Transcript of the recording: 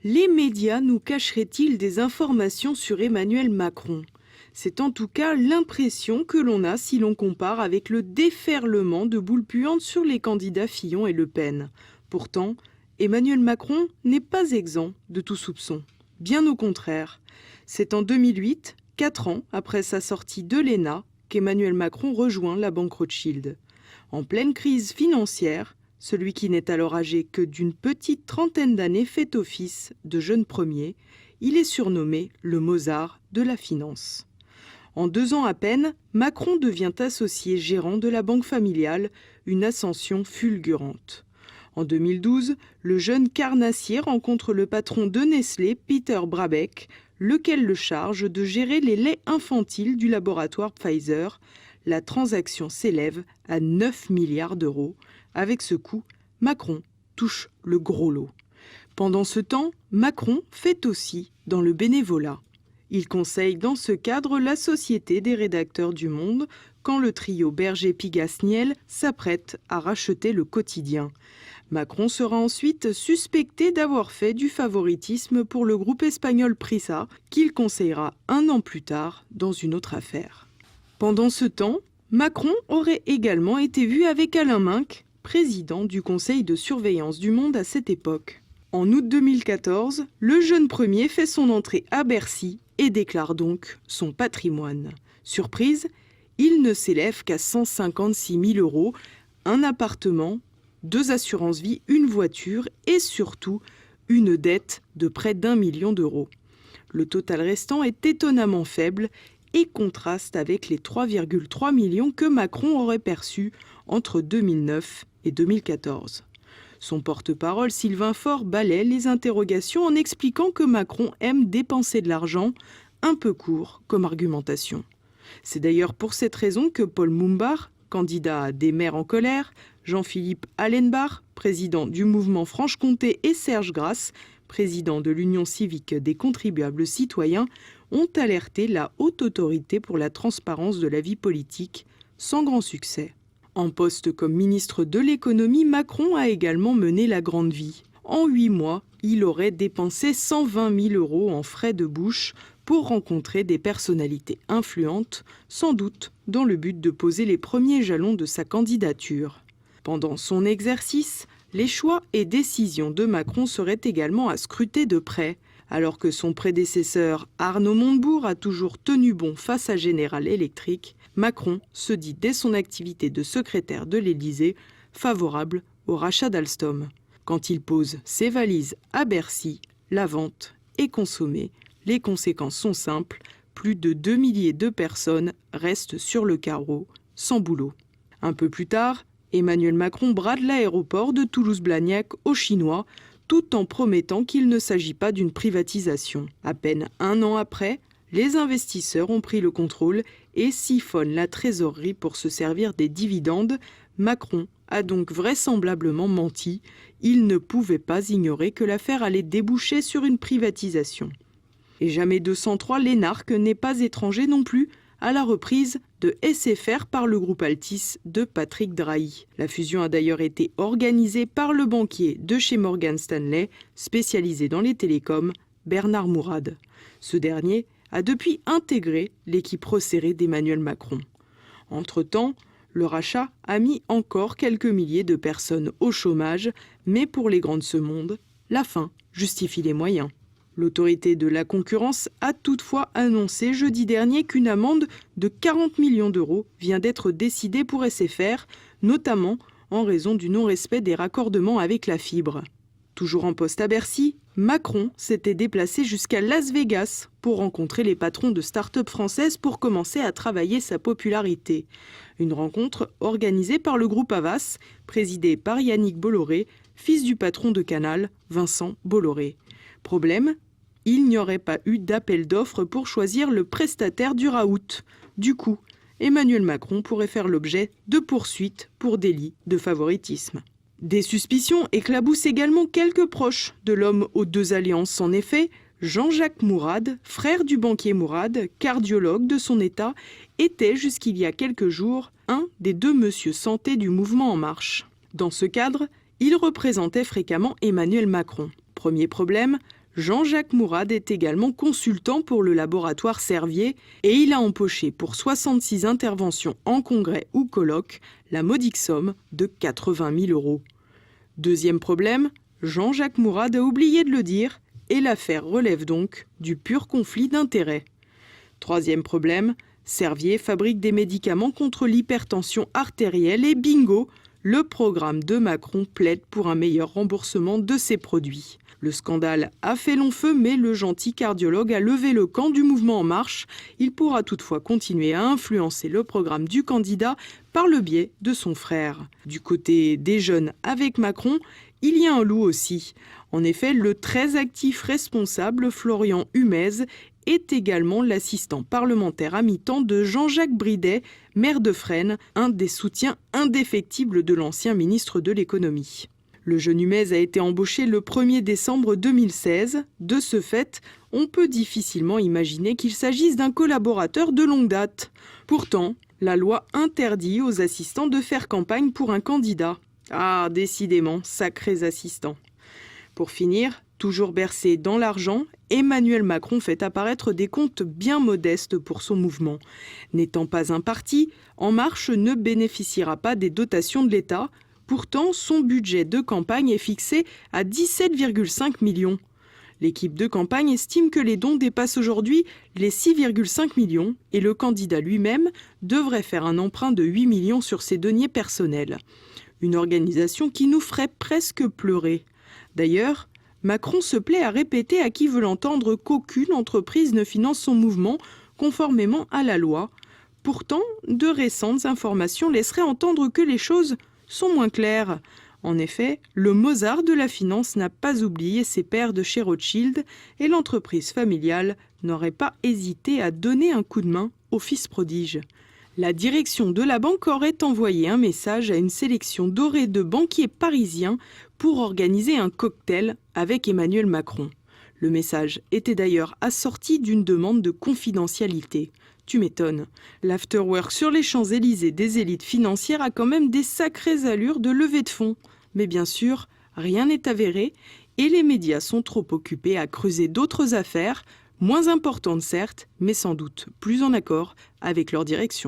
Les médias nous cacheraient-ils des informations sur Emmanuel Macron? C'est en tout cas l'impression que l'on a si l'on compare avec le déferlement de boules puantes sur les candidats Fillon et Le Pen. Pourtant, Emmanuel Macron n'est pas exempt de tout soupçon. Bien au contraire. C'est en 2008, 4 ans après sa sortie de l'ENA, qu'Emmanuel Macron rejoint la banque Rothschild. En pleine crise financière, celui qui n'est alors âgé que d'une petite trentaine d'années fait office de jeune premier. Il est surnommé le Mozart de la finance. En 2 ans à peine, Macron devient associé gérant de la banque familiale, une ascension fulgurante. En 2012, le jeune carnassier rencontre le patron de Nestlé, Peter Brabeck, lequel le charge de gérer les laits infantiles du laboratoire Pfizer. La transaction s'élève à 9 milliards d'euros. Avec ce coup, Macron touche le gros lot. Pendant ce temps, Macron fait aussi dans le bénévolat. Il conseille dans ce cadre la Société des rédacteurs du Monde quand le trio Berger-Pigasse-Niel s'apprête à racheter le quotidien. Macron sera ensuite suspecté d'avoir fait du favoritisme pour le groupe espagnol Prisa, qu'il conseillera 1 an plus tard dans une autre affaire. Pendant ce temps, Macron aurait également été vu avec Alain Minc, président du conseil de surveillance du Monde à cette époque. En août 2014, le jeune premier fait son entrée à Bercy et déclare donc son patrimoine. Surprise, il ne s'élève qu'à 156 000 euros, un appartement, 2 assurances-vie, une voiture et surtout une dette de près d'1 million d'euros. Le total restant est étonnamment faible et contraste avec les 3,3 millions que Macron aurait perçus entre 2009 et 2014. Son porte-parole Sylvain Faure balaie les interrogations en expliquant que Macron aime dépenser de l'argent, un peu court comme argumentation. C'est d'ailleurs pour cette raison que Paul Moumbard, candidat à Des Maires en colère, Jean-Philippe Allenbach, président du mouvement Franche-Comté, et Serge Grasse, président de l'Union civique des contribuables citoyens, ont alerté la haute autorité pour la transparence de la vie politique, sans grand succès. En poste comme ministre de l'économie, Macron a également mené la grande vie. En 8 mois, il aurait dépensé 120 000 euros en frais de bouche pour rencontrer des personnalités influentes, sans doute dans le but de poser les premiers jalons de sa candidature. Pendant son exercice, les choix et décisions de Macron seraient également à scruter de près. Alors que son prédécesseur Arnaud Montebourg a toujours tenu bon face à General Electric, Macron se dit dès son activité de secrétaire de l'Élysée favorable au rachat d'Alstom. Quand il pose ses valises à Bercy, la vente est consommée. Les conséquences sont simples, plus de 2 milliers de personnes restent sur le carreau, sans boulot. Un peu plus tard, Emmanuel Macron brade l'aéroport de Toulouse-Blagnac aux Chinois, tout en promettant qu'il ne s'agit pas d'une privatisation. À peine 1 an après, les investisseurs ont pris le contrôle et siphonnent la trésorerie pour se servir des dividendes. Macron a donc vraisemblablement menti. Il ne pouvait pas ignorer que l'affaire allait déboucher sur une privatisation. Et jamais 203, l'énarque n'est pas étranger non plus à la reprise de SFR par le groupe Altis de Patrick Drahi. La fusion a d'ailleurs été organisée par le banquier de chez Morgan Stanley, spécialisé dans les télécoms, Bernard Mourad. Ce dernier a depuis intégré l'équipe resserrée d'Emmanuel Macron. Entre-temps, le rachat a mis encore quelques milliers de personnes au chômage, mais pour les grands de ce monde, la fin justifie les moyens. L'autorité de la concurrence a toutefois annoncé jeudi dernier qu'une amende de 40 millions d'euros vient d'être décidée pour SFR, notamment en raison du non-respect des raccordements avec la fibre. Toujours en poste à Bercy, Macron s'était déplacé jusqu'à Las Vegas pour rencontrer les patrons de start-up françaises pour commencer à travailler sa popularité. Une rencontre organisée par le groupe Havas, présidé par Yannick Bolloré, fils du patron de Canal, Vincent Bolloré. Problème, il n'y aurait pas eu d'appel d'offres pour choisir le prestataire du raout. Du coup, Emmanuel Macron pourrait faire l'objet de poursuites pour délit de favoritisme. Des suspicions éclaboussent également quelques proches de l'homme aux 2 alliances. En effet, Jean-Jacques Mourad, frère du banquier Mourad, cardiologue de son état, était jusqu'il y a quelques jours un des 2 monsieur santé du mouvement En Marche. Dans ce cadre, il représentait fréquemment Emmanuel Macron. Premier problème, Jean-Jacques Mourad est également consultant pour le laboratoire Servier et il a empoché pour 66 interventions en congrès ou colloques la modique somme de 80 000 €. Deuxième problème, Jean-Jacques Mourad a oublié de le dire et l'affaire relève donc du pur conflit d'intérêts. Troisième problème, Servier fabrique des médicaments contre l'hypertension artérielle et bingo, le programme de Macron plaide pour un meilleur remboursement de ses produits. Le scandale a fait long feu, mais le gentil cardiologue a levé le camp du mouvement En Marche. Il pourra toutefois continuer à influencer le programme du candidat par le biais de son frère. Du côté des jeunes avec Macron, il y a un loup aussi. En effet, le très actif responsable Florian Humez est également l'assistant parlementaire à mi-temps de Jean-Jacques Bridet, maire de Fresnes, un des soutiens indéfectibles de l'ancien ministre de l'économie. Le jeune Humez a été embauché le 1er décembre 2016. De ce fait, on peut difficilement imaginer qu'il s'agisse d'un collaborateur de longue date. Pourtant, la loi interdit aux assistants de faire campagne pour un candidat. Ah, décidément, sacrés assistants. Pour finir, toujours bercé dans l'argent, Emmanuel Macron fait apparaître des comptes bien modestes pour son mouvement. N'étant pas un parti, En Marche ne bénéficiera pas des dotations de l'État. Pourtant, son budget de campagne est fixé à 17,5 millions. L'équipe de campagne estime que les dons dépassent aujourd'hui les 6,5 millions et le candidat lui-même devrait faire un emprunt de 8 millions sur ses deniers personnels. Une organisation qui nous ferait presque pleurer. D'ailleurs, Macron se plaît à répéter à qui veut l'entendre qu'aucune entreprise ne finance son mouvement conformément à la loi. Pourtant, de récentes informations laisseraient entendre que les choses sont moins claires. En effet, le Mozart de la finance n'a pas oublié ses pairs de chez Rothschild et l'entreprise familiale n'aurait pas hésité à donner un coup de main au fils prodige. La direction de la banque aurait envoyé un message à une sélection dorée de banquiers parisiens pour organiser un cocktail avec Emmanuel Macron. Le message était d'ailleurs assorti d'une demande de confidentialité. Tu m'étonnes. L'afterwork sur les Champs-Élysées des élites financières a quand même des sacrées allures de levée de fonds. Mais bien sûr, rien n'est avéré et les médias sont trop occupés à creuser d'autres affaires, moins importantes certes, mais sans doute plus en accord avec leur direction.